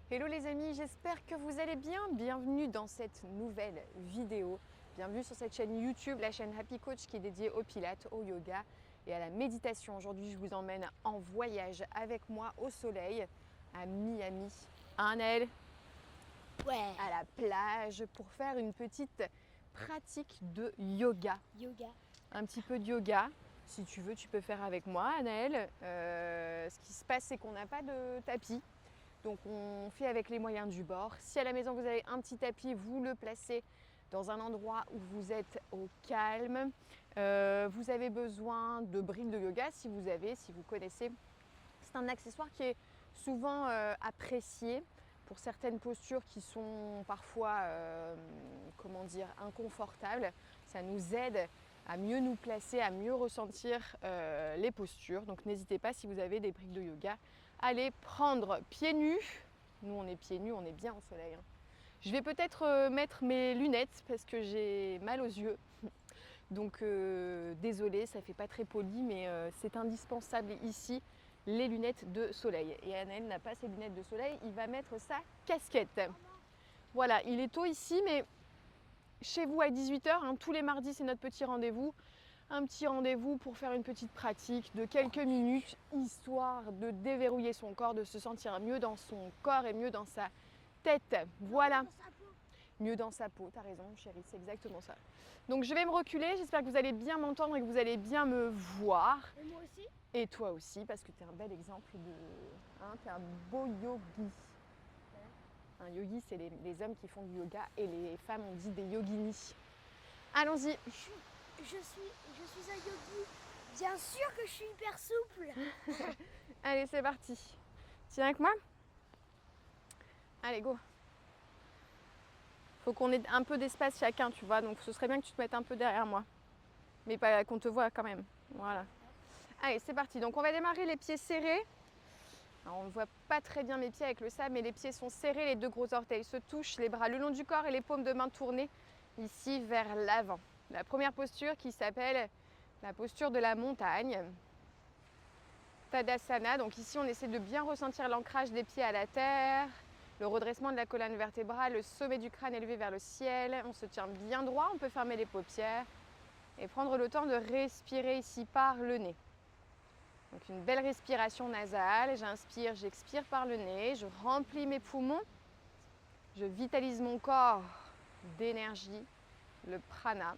Hello les amis, j'espère que vous allez bien. Bienvenue dans cette nouvelle vidéo. Bienvenue sur cette chaîne YouTube, la chaîne Happy Coach qui est dédiée au pilates, au yoga et à la méditation. Aujourd'hui, je vous emmène en voyage avec moi au soleil à Miami. Hein, Naël? Ouais. À la plage pour faire une petite pratique de yoga. Yoga. Un petit peu de yoga. Si tu veux, tu peux faire avec moi, Anaël. Ce qui se passe, c'est qu'on n'a pas de tapis. Donc on fait avec les moyens du bord. Si à la maison vous avez un petit tapis, vous le placez dans un endroit où vous êtes au calme. Vous avez besoin de briques de yoga si vous connaissez. C'est un accessoire qui est souvent apprécié pour certaines postures qui sont parfois inconfortables. Ça nous aide à mieux nous placer, à mieux ressentir les postures. Donc n'hésitez pas, si vous avez des briques de yoga, à les prendre pieds nus. Nous on est pieds nus, on est bien au soleil, hein. Je vais peut-être mettre mes lunettes parce que j'ai mal aux yeux. Donc désolée, ça fait pas très poli, mais c'est indispensable ici, les lunettes de soleil. Et Anaël n'a pas ses lunettes de soleil, il va mettre sa casquette. Voilà, il est tôt ici, mais chez vous à 18h, hein, tous les mardis c'est notre petit rendez-vous. Un petit rendez-vous pour faire une petite pratique de quelques minutes, histoire de déverrouiller son corps, de se sentir mieux dans son corps et mieux dans sa tête. Voilà. Mieux dans sa peau, t'as raison chérie, c'est exactement ça. Donc je vais me reculer, j'espère que vous allez bien m'entendre et que vous allez bien me voir. Et moi aussi. Et toi aussi, parce que t'es un bel exemple de... Hein, t'es un beau yogi. Un yogi, c'est les hommes qui font du yoga et les femmes, on dit des yoginis. Allons-y. Je suis un yogi. Bien sûr que je suis hyper souple. Allez, c'est parti. Tiens avec moi. Allez, go. Faut qu'on ait un peu d'espace chacun, tu vois, donc ce serait bien que tu te mettes un peu derrière moi. Mais pas qu'on te voit quand même. Voilà. Allez, c'est parti. Donc on va démarrer les pieds serrés. Alors, on ne voit pas très bien mes pieds avec le sable, mais les pieds sont serrés, les deux gros orteils se touchent, les bras le long du corps et les paumes de main tournées ici vers l'avant. La première posture qui s'appelle la posture de la montagne. Tadasana. Donc ici, on essaie de bien ressentir l'ancrage des pieds à la terre, le redressement de la colonne vertébrale, le sommet du crâne élevé vers le ciel. On se tient bien droit, on peut fermer les paupières et prendre le temps de respirer ici par le nez. Donc une belle respiration nasale, j'inspire, j'expire par le nez, je remplis mes poumons, je vitalise mon corps d'énergie, le prana.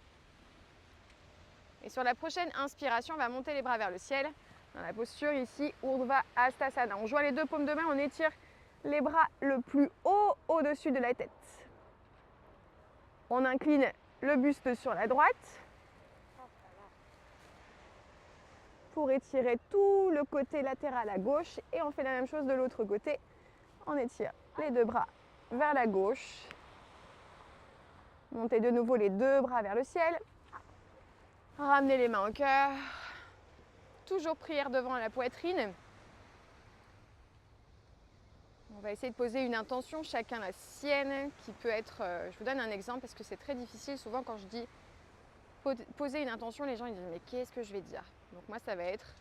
Et sur la prochaine inspiration, on va monter les bras vers le ciel, dans la posture ici, Urdhva Hastasana. On joint les deux paumes de main, on étire les bras le plus haut au-dessus de la tête. On incline le buste sur la droite, pour étirer tout le côté latéral à gauche et on fait la même chose de l'autre côté. On étire les deux bras vers la gauche. Montez de nouveau les deux bras vers le ciel. Ramenez les mains au cœur. Toujours prière devant la poitrine. On va essayer de poser une intention, chacun la sienne, qui peut être... je vous donne un exemple parce que c'est très difficile. Souvent quand je dis poser une intention, les gens ils disent mais qu'est-ce que je vais dire? Donc moi ça va être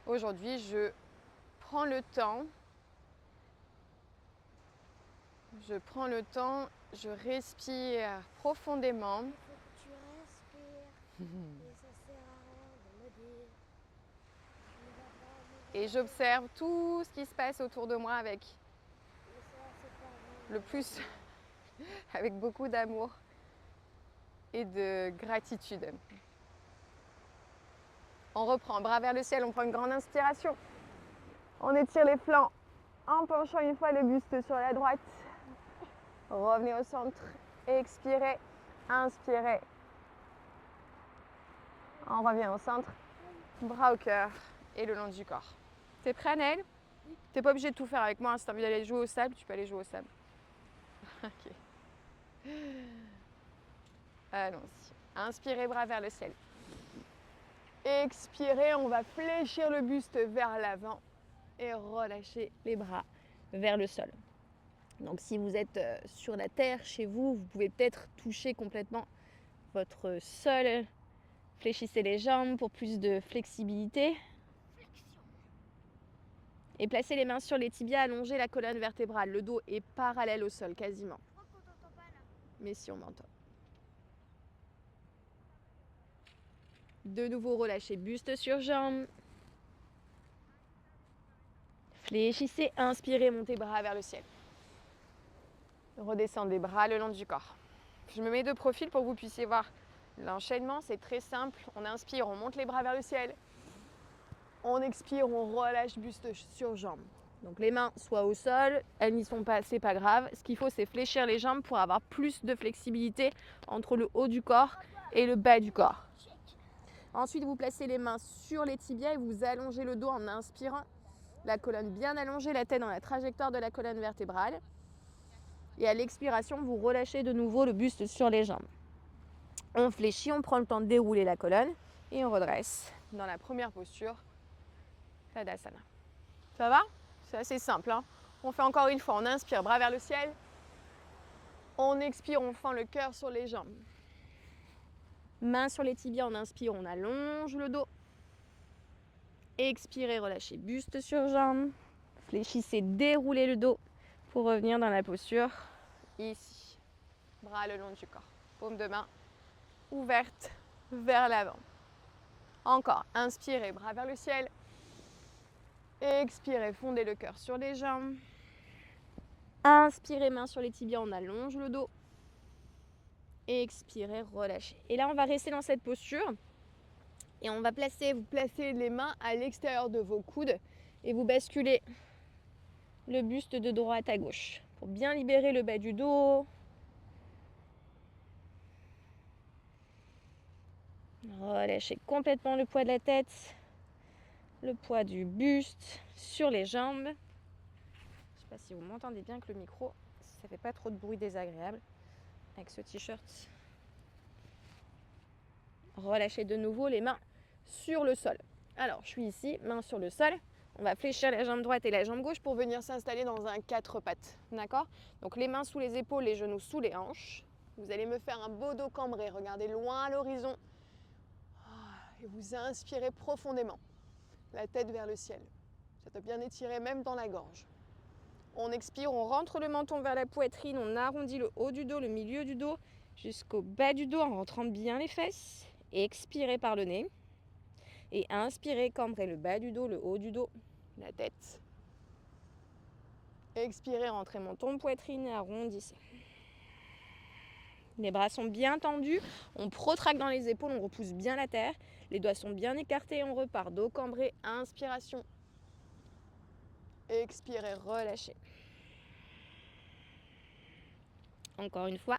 aujourd'hui je prends le temps, je respire profondément. Il faut que tu respires. Et ça sert à rien de me dire. Tu ne vas pas me Et j'observe tout ce qui se passe autour de moi avec Et ça, c'est pas vrai. le plus, avec beaucoup d'amour et de gratitude. On reprend, bras vers le ciel, on prend une grande inspiration. On étire les flancs en penchant une fois le buste sur la droite. Revenez au centre, expirez, inspirez. On revient au centre, bras au cœur et le long du corps. T'es prêt, Anaël? Oui. T'es pas obligé de tout faire avec moi, hein. Si t'as envie d'aller jouer au sable, tu peux aller jouer au sable. Ok. Allons-y. Inspirez, bras vers le ciel. Expirez, on va fléchir le buste vers l'avant et relâcher les bras vers le sol. Donc si vous êtes sur la terre chez vous, vous pouvez peut-être toucher complètement votre sol. Fléchissez les jambes pour plus de flexibilité. Flexion. Et placez les mains sur les tibias, allongez la colonne vertébrale. Le dos est parallèle au sol, quasiment. Je crois qu'on t'entend pas là. Mais si on m'entend. De nouveau, relâchez buste sur jambe. Fléchissez, inspirez, montez bras vers le ciel. Redescendez bras le long du corps. Je me mets de profil pour que vous puissiez voir l'enchaînement. C'est très simple. On inspire, on monte les bras vers le ciel. On expire, on relâche buste sur jambe. Donc les mains soient au sol, elles n'y sont pas, c'est pas grave. Ce qu'il faut, c'est fléchir les jambes pour avoir plus de flexibilité entre le haut du corps et le bas du corps. Ensuite, vous placez les mains sur les tibias et vous allongez le dos en inspirant. La colonne bien allongée, la tête dans la trajectoire de la colonne vertébrale. Et à l'expiration, vous relâchez de nouveau le buste sur les jambes. On fléchit, on prend le temps de dérouler la colonne et on redresse dans la première posture, Tadasana. Ça va? C'est assez simple, hein? On fait encore une fois, on inspire, bras vers le ciel. On expire, on fend le cœur sur les jambes. Mains sur les tibias, on inspire, on allonge le dos. Expirez, relâchez buste sur jambe. Fléchissez, déroulez le dos pour revenir dans la posture ici. Bras le long du corps. Paume de main ouverte vers l'avant. Encore, inspirez, bras vers le ciel. Expirez, fondez le cœur sur les jambes. Inspirez, main sur les tibias, on allonge le dos. Expirez, relâchez. Et là, on va rester dans cette posture. Et on va vous placez les mains à l'extérieur de vos coudes et vous basculez le buste de droite à gauche pour bien libérer le bas du dos. Relâchez complètement le poids de la tête, le poids du buste sur les jambes. Je ne sais pas si vous m'entendez bien que le micro, ça ne fait pas trop de bruit désagréable avec ce t-shirt. Relâchez de nouveau les mains sur le sol. Alors, je suis ici, main sur le sol. On va fléchir la jambe droite et la jambe gauche pour venir s'installer dans un 4 pattes. D'accord? Donc, les mains sous les épaules, les genoux sous les hanches. Vous allez me faire un beau dos cambré. Regardez loin à l'horizon. Et vous inspirez profondément. La tête vers le ciel. Ça doit bien étirer même dans la gorge. On expire, on rentre le menton vers la poitrine. On arrondit le haut du dos, le milieu du dos jusqu'au bas du dos en rentrant bien les fesses. Et expirez par le nez. Et inspirez, cambrez le bas du dos, le haut du dos, la tête. Expirez, rentrez menton, poitrine et arrondissez. Les bras sont bien tendus, on protracte dans les épaules, on repousse bien la terre. Les doigts sont bien écartés, on repart, dos cambré, inspiration. Expirez, relâchez. Encore une fois,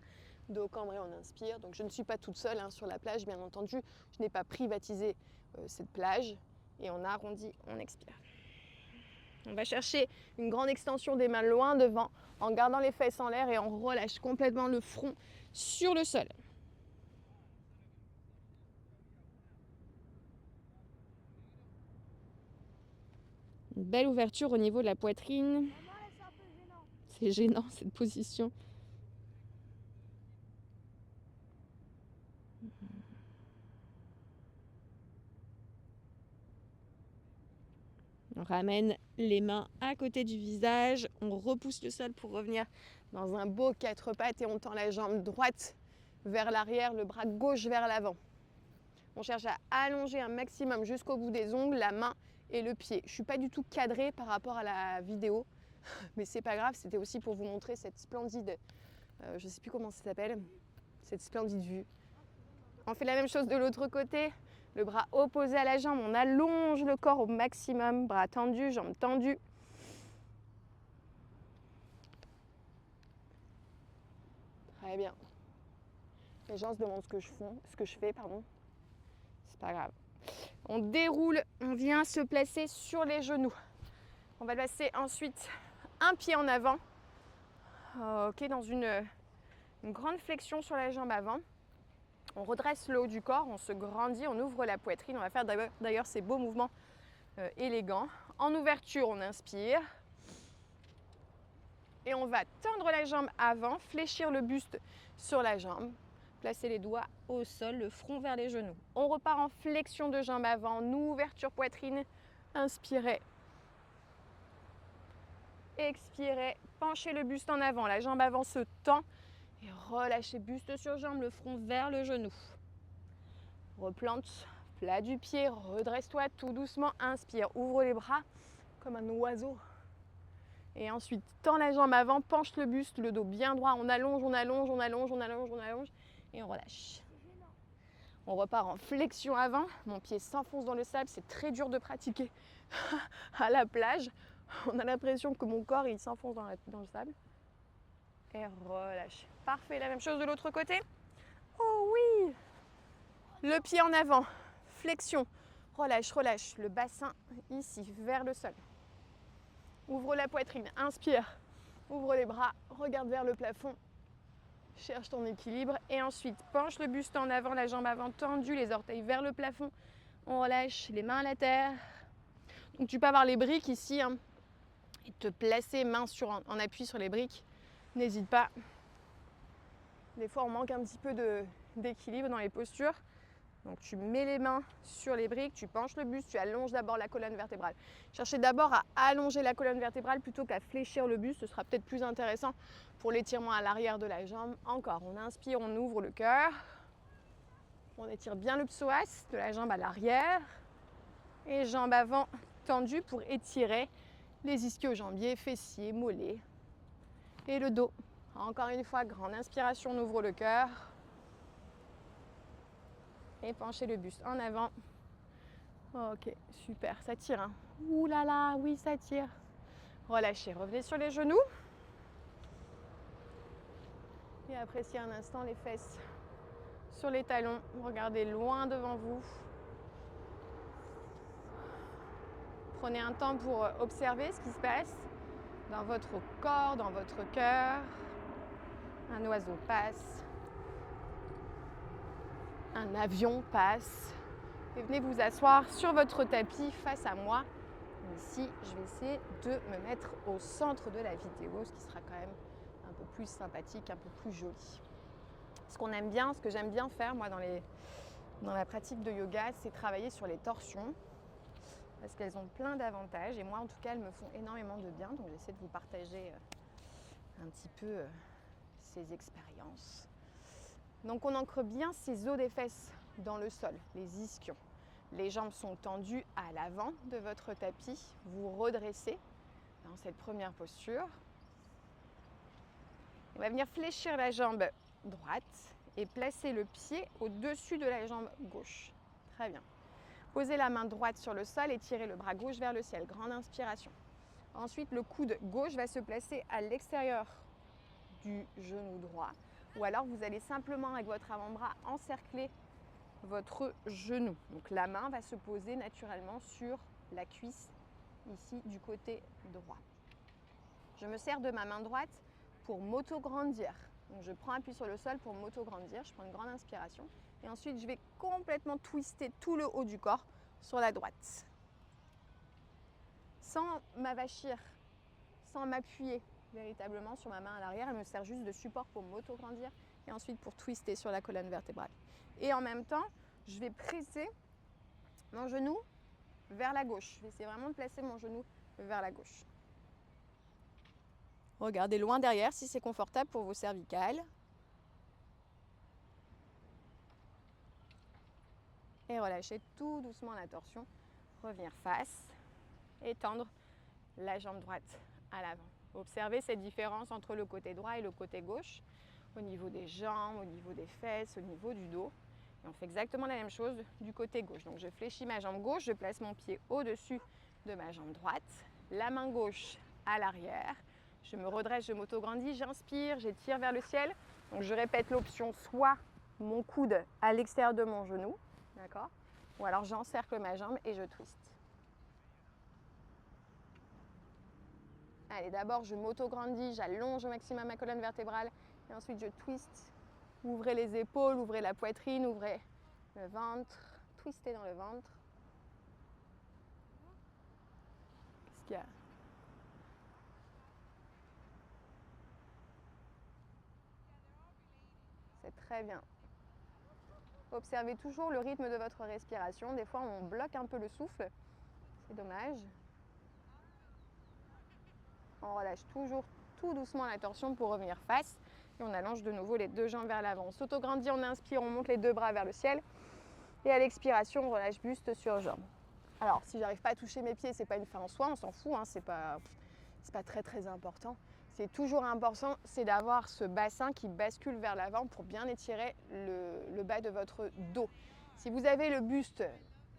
dos cambré, on inspire. Donc je ne suis pas toute seule sur la plage, bien entendu. Je n'ai pas privatisé cette plage. Et on arrondit, on expire. On va chercher une grande extension des mains loin devant, en gardant les fesses en l'air et on relâche complètement le front sur le sol. Une belle ouverture au niveau de la poitrine. Maman, c'est un peu gênant. C'est gênant cette position. On ramène les mains à côté du visage, on repousse le sol pour revenir dans un beau 4 pattes et on tend la jambe droite vers l'arrière, le bras gauche vers l'avant. On cherche à allonger un maximum jusqu'au bout des ongles, la main et le pied. Je ne suis pas du tout cadrée par rapport à la vidéo, mais c'est pas grave, c'était aussi pour vous montrer cette splendide, je ne sais plus comment ça s'appelle, cette splendide vue. On fait la même chose de l'autre côté. Le bras opposé à la jambe, on allonge le corps au maximum, bras tendus, jambes tendues. Très bien. Les gens se demandent ce que je fais. C'est pas grave. On déroule, on vient se placer sur les genoux. On va placer ensuite un pied en avant. Ok, dans une grande flexion sur la jambe avant. On redresse le haut du corps, on se grandit, on ouvre la poitrine. On va faire d'ailleurs ces beaux mouvements élégants. En ouverture, on inspire. Et on va tendre la jambe avant, fléchir le buste sur la jambe. Placer les doigts au sol, le front vers les genoux. On repart en flexion de jambe avant, ouverture poitrine. Inspirez. expirez, penchez le buste en avant, la jambe avant se tend et relâchez buste sur jambe, le front vers le genou. Replante, plat du pied, redresse-toi tout doucement, inspire, ouvre les bras comme un oiseau. Et ensuite, tends la jambe avant, penche le buste, le dos bien droit, on allonge, on allonge, on allonge, on allonge, on allonge et on relâche. On repart en flexion avant, mon pied s'enfonce dans le sable, c'est très dur de pratiquer à la plage. On a l'impression que mon corps il s'enfonce dans le sable. Et relâche. Parfait, la même chose de l'autre côté. Oh oui! Le pied en avant, flexion, relâche, relâche. Le bassin ici, vers le sol. Ouvre la poitrine, inspire, ouvre les bras, regarde vers le plafond. Cherche ton équilibre et ensuite penche le buste en avant, la jambe avant tendue, les orteils vers le plafond. On relâche les mains à la terre. Donc tu peux avoir les briques ici hein, et te placer main en appui sur les briques. N'hésite pas. Des fois on manque un petit peu d'équilibre dans les postures. Donc tu mets les mains sur les briques, tu penches le buste, tu allonges d'abord la colonne vertébrale. Cherchez d'abord à allonger la colonne vertébrale plutôt qu'à fléchir le buste, ce sera peut-être plus intéressant pour l'étirement à l'arrière de la jambe. Encore, on inspire, on ouvre le cœur. On étire bien le psoas de la jambe à l'arrière. Et jambe avant tendue pour étirer les ischio-jambiers, fessiers, mollets et le dos. Encore une fois, grande inspiration, on ouvre le cœur. Et penchez le buste en avant. Ok, super, ça tire. Hein. Ouh là là, oui, ça tire. Relâchez, revenez sur les genoux. Et appréciez un instant les fesses sur les talons. Regardez loin devant vous. Prenez un temps pour observer ce qui se passe dans votre corps, dans votre cœur. Un oiseau passe. Un avion passe. Et venez vous asseoir sur votre tapis face à moi. Ici, je vais essayer de me mettre au centre de la vidéo, ce qui sera quand même un peu plus sympathique, un peu plus joli. Ce qu'on aime bien, ce que j'aime bien faire moi dans la pratique de yoga, c'est travailler sur les torsions parce qu'elles ont plein d'avantages et moi en tout cas elles me font énormément de bien, donc j'essaie de vous partager un petit peu ces expériences. Donc on ancre bien ses os des fesses dans le sol, les ischions. Les jambes sont tendues à l'avant de votre tapis. Vous redressez dans cette première posture. On va venir fléchir la jambe droite et placer le pied au-dessus de la jambe gauche. Très bien. Posez la main droite sur le sol et tirez le bras gauche vers le ciel. Grande inspiration. Ensuite, le coude gauche va se placer à l'extérieur du genou droit. Ou alors, vous allez simplement, avec votre avant-bras, encercler votre genou. Donc la main va se poser naturellement sur la cuisse ici du côté droit. Je me sers de ma main droite pour m'auto-grandir. Donc je prends appui sur le sol pour m'auto-grandir. Je prends une grande inspiration et ensuite je vais complètement twister tout le haut du corps sur la droite. Sans m'avachir, sans m'appuyer véritablement sur ma main à l'arrière, elle me sert juste de support pour m'auto-grandir et ensuite pour twister sur la colonne vertébrale. Et en même temps, je vais presser mon genou vers la gauche. Je vais essayer vraiment de placer mon genou vers la gauche. Regardez loin derrière si c'est confortable pour vos cervicales. Et relâchez tout doucement la torsion. Revenir face. Étendre la jambe droite à l'avant. Observez cette différence entre le côté droit et le côté gauche. Au niveau des jambes, au niveau des fesses, au niveau du dos. Et on fait exactement la même chose du côté gauche. Donc je fléchis ma jambe gauche, je place mon pied au-dessus de ma jambe droite. La main gauche à l'arrière. Je me redresse, je m'auto-grandis, j'inspire, j'étire vers le ciel. Donc je répète l'option soit mon coude à l'extérieur de mon genou, d'accord ? Ou alors j'encercle ma jambe et je twiste. Allez, d'abord je m'auto-grandis, j'allonge au maximum ma colonne vertébrale et ensuite je twiste. Ouvrez les épaules, ouvrez la poitrine, ouvrez le ventre, twistez dans le ventre. Qu'est-ce qu'il y a ? C'est très bien. Observez toujours le rythme de votre respiration. Des fois, on bloque un peu le souffle. C'est dommage. On relâche toujours tout doucement la torsion pour revenir face. Et on allonge de nouveau les deux jambes vers l'avant. On s'autograndit, on inspire, on monte les deux bras vers le ciel. Et à l'expiration, on relâche buste sur jambes. Alors, si j'arrive pas à toucher mes pieds, c'est pas une fin en soi, on s'en fout, hein, c'est pas très important. C'est toujours important, c'est d'avoir ce bassin qui bascule vers l'avant pour bien étirer le bas de votre dos. Si vous avez le buste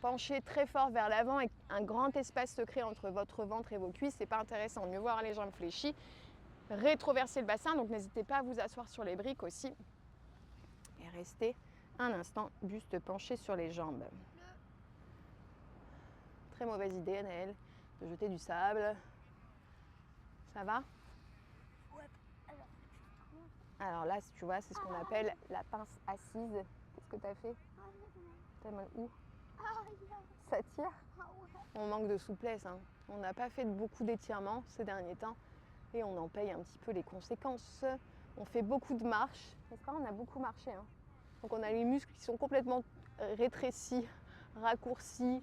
penché très fort vers l'avant et un grand espace se crée entre votre ventre et vos cuisses, c'est pas intéressant. Mieux voir les jambes fléchies, rétroverser le bassin, donc n'hésitez pas à vous asseoir sur les briques aussi. Et restez un instant, buste penché sur les jambes. Très mauvaise idée, Anaëlle, de jeter du sable. Ça va? Ouais, Alors là, tu vois, c'est ce qu'on appelle la pince assise. Qu'est-ce que tu as fait? T'as mal où? Ça tire? On manque de souplesse, hein. On n'a pas fait beaucoup d'étirements ces derniers temps et on en paye un petit peu les conséquences. On fait beaucoup de marches, n'est-ce pas? On a beaucoup marché, hein. Donc on a les muscles qui sont complètement rétrécis, raccourcis.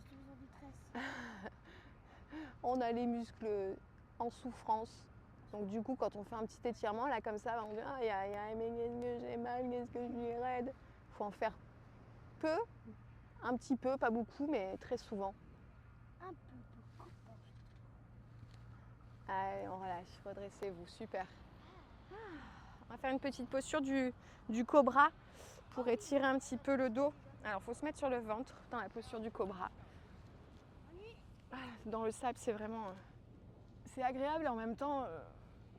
On a les muscles en souffrance. Donc du coup, quand on fait un petit étirement, là comme ça, on dit aïe aïe aïe, mais qu'est-ce que j'ai mal, qu'est-ce que je suis raide. Il faut en faire peu, un petit peu, pas beaucoup, mais très souvent. un peu beaucoup. Allez, on relâche, redressez-vous, super. On va faire une petite posture du cobra pour étirer un petit peu le dos. Alors, il faut se mettre sur le ventre dans la posture du cobra. Dans le sable, c'est vraiment... c'est agréable et en même temps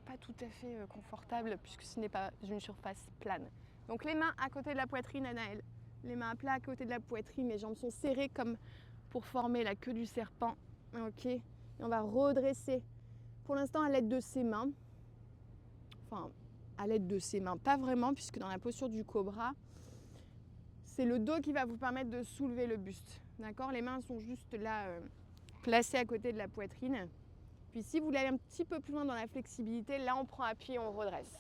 pas tout à fait confortable puisque ce n'est pas une surface plane. Donc les mains à côté de la poitrine, Anaëlle. Les mains à plat à côté de la poitrine, les jambes sont serrées comme pour former la queue du serpent. Ok. Et on va redresser pour l'instant à l'aide de ses mains. Enfin, à l'aide de ses mains, pas vraiment puisque dans la posture du cobra, c'est le dos qui va vous permettre de soulever le buste. D'accord? Les mains sont juste là, placées à côté de la poitrine. Puis si vous voulez aller un petit peu plus loin dans la flexibilité, là on prend appui et on redresse.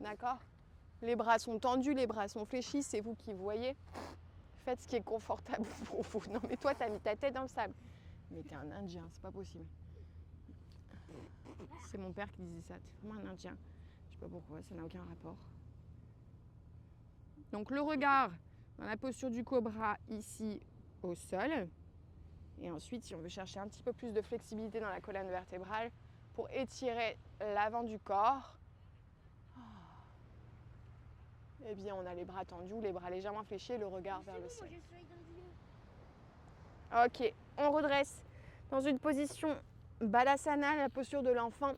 D'accord? Les bras sont tendus, les bras sont fléchis, c'est vous qui voyez. Faites ce qui est confortable pour vous. Non mais toi t'as mis ta tête dans le sable. Mais t'es un indien, c'est pas possible. C'est mon père qui disait ça, t'es vraiment un indien. Je sais pas pourquoi, ça n'a aucun rapport. Donc le regard dans la posture du cobra ici au sol. Et ensuite, si on veut chercher un petit peu plus de flexibilité dans la colonne vertébrale pour étirer l'avant du corps, eh bien on a les bras tendus, les bras légèrement fléchis, le regard vers le ciel. Ok, on redresse dans une position Balasana, la posture de l'enfant.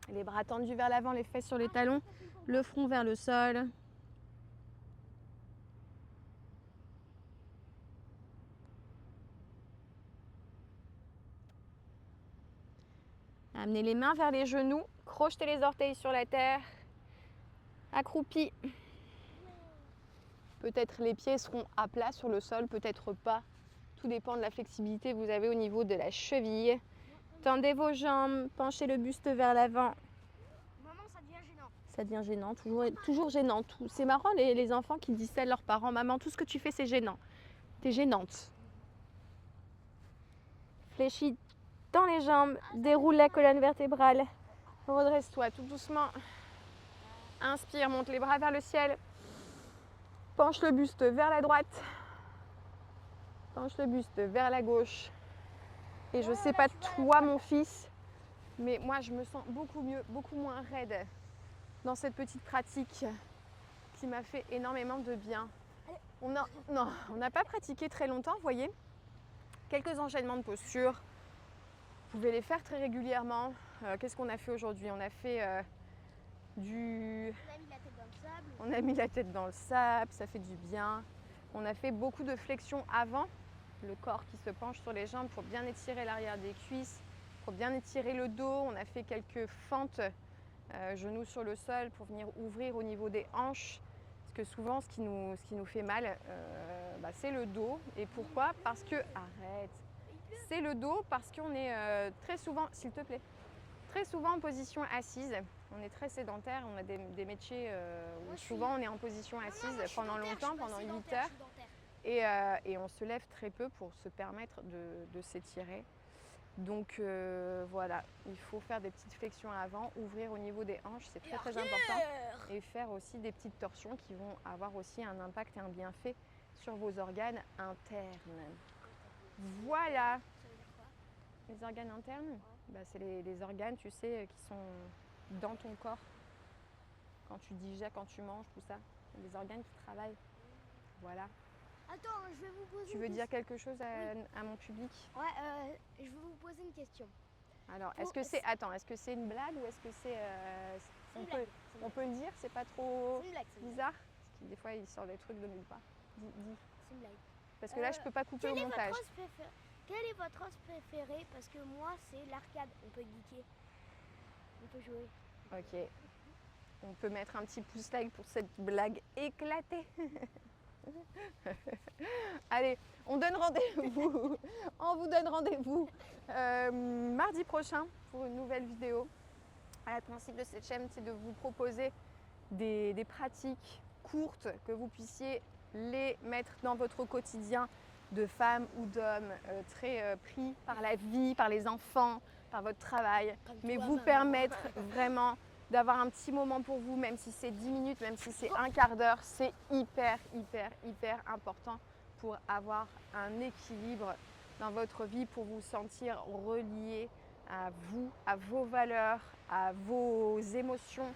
Les bras tendus vers l'avant, les fesses sur les talons, le front vers le sol. Amenez les mains vers les genoux, crochetez les orteils sur la terre, accroupi. Peut-être les pieds seront à plat sur le sol, peut-être pas. Tout dépend de la flexibilité que vous avez au niveau de la cheville. Tendez vos jambes, penchez le buste vers l'avant. Maman, ça devient gênant. Ça devient gênant, toujours gênant. C'est marrant les enfants qui disent ça à leurs parents. Maman, tout ce que tu fais, c'est gênant. T'es gênante. Fléchis dans les jambes, déroule la colonne vertébrale. Redresse-toi tout doucement. Inspire, monte les bras vers le ciel. Penche le buste vers la droite. Penche le buste vers la gauche. Et je sais pas toi mon fils, mais moi je me sens beaucoup mieux, beaucoup moins raide dans cette petite pratique qui m'a fait énormément de bien. On n'a pas pratiqué très longtemps, vous voyez. Quelques enchaînements de posture. Vous pouvez les faire très régulièrement. Qu'est-ce qu'on a fait aujourd'hui? On a fait du... On a mis la tête dans On a mis la tête dans le sable. le sable, ça fait du bien. On a fait beaucoup de flexions avant, le corps qui se penche sur les jambes pour bien étirer l'arrière des cuisses, pour bien étirer le dos. On a fait quelques fentes, genoux sur le sol pour venir ouvrir au niveau des hanches. Parce que souvent, ce qui nous fait mal, c'est le dos. Et pourquoi? Parce que... Arrête. C'est le dos parce qu'on est très souvent, s'il te plaît, très souvent en position assise. On est très sédentaire, on a des métiers où souvent on est en position assise pendant longtemps, pendant 8 heures. Et on se lève très peu pour se permettre de s'étirer. Donc voilà, il faut faire des petites flexions à l'avant, ouvrir au niveau des hanches, c'est très très important. Et faire aussi des petites torsions qui vont avoir aussi un impact et un bienfait sur vos organes internes. Voilà, Ça veut dire quoi? les organes internes, bah, c'est les organes, tu sais, qui sont dans ton corps. Quand tu digères, quand tu manges, tout ça. C'est des organes qui travaillent. Voilà. Attends, je vais vous poser Tu une veux dire question. quelque chose à mon public? Ouais, je vais vous poser une question. Alors, Pour- est-ce que c'est une blague ou est-ce que c'est... C'est on, une peut, blague, on peut le dire, c'est pas trop c'est une blague, c'est une blague. bizarre? Parce que des fois, il sort des trucs de nulle part. Dis. C'est une blague. Parce que là, je peux pas couper au montage. Quel est votre os préféré? Parce que moi, c'est l'arcade. On peut geeker. On peut jouer. Ok. On peut mettre un petit pouce like pour cette blague éclatée. Allez, on donne rendez-vous. On vous donne rendez-vous mardi prochain pour une nouvelle vidéo. Le principe de cette chaîne, c'est de vous proposer des pratiques courtes que vous puissiez les mettre dans votre quotidien de femme ou d'homme très pris par la vie, par les enfants, par votre travail, mais toi, vous maman. permettre vraiment d'avoir un petit moment pour vous, même si c'est 10 minutes, même si c'est un quart d'heure, c'est hyper important pour avoir un équilibre dans votre vie, pour vous sentir relié à vous, à vos valeurs, à vos émotions,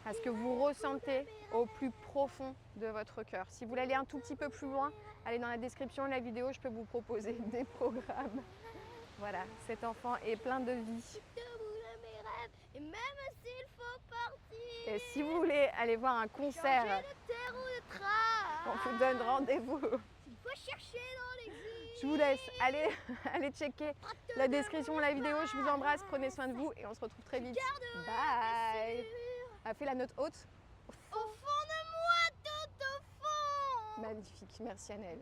à ce que vous ressentez au plus profond de votre cœur. Si vous voulez aller un tout petit peu plus loin, allez dans la description de la vidéo, je peux vous proposer des programmes. Voilà, cet enfant est plein de vie. Debout de mes rêves, et même s'il faut partir. Et si vous voulez aller voir un concert, Changer de terre ou de train. on vous donne rendez-vous. Il faut chercher dans l'exil. Je vous laisse, allez checker la description de la vidéo. Je vous embrasse, prenez soin de vous et on se retrouve très vite. Bye. A fait la note haute. Au fond de moi, tout au fond. Magnifique, merci Annelle.